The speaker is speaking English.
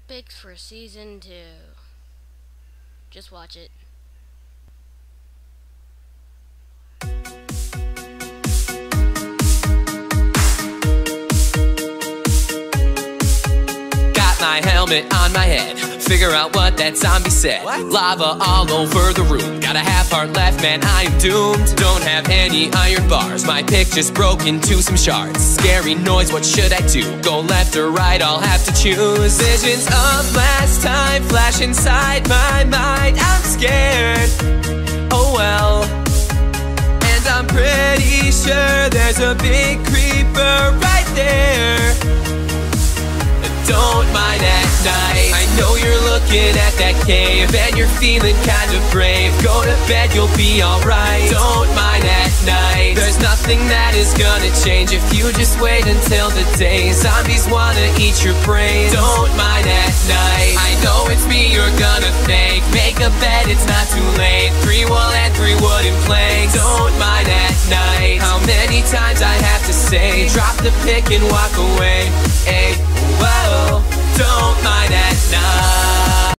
Picked for season 2. Just watch it. Got my helmet on my head, figure out what that zombie said. What? Lava all over the room, got a half heart left, man, I am doomed. Don't have any iron bars, my pick just broke into some shards. Scary noise, what should I do? Go left or right, I'll have to choose. Visions of last time flash inside my mind, I'm scared, oh well. And I'm pretty sure there's a big creeper right there. Don't mind at night, I know you're looking at that cave and you're feeling kind of brave. Go to bed, you'll be alright. Don't mind at night, there's nothing that is gonna change if you just wait until the day. Zombies wanna eat your brains. Don't mind at night, I know it's me you're gonna thank. Make a bed, it's not too late. 3 wool and 3 wooden planks. Don't mind at night, how many times I have to say, drop the pick and walk away. Hey, whoa, don't mind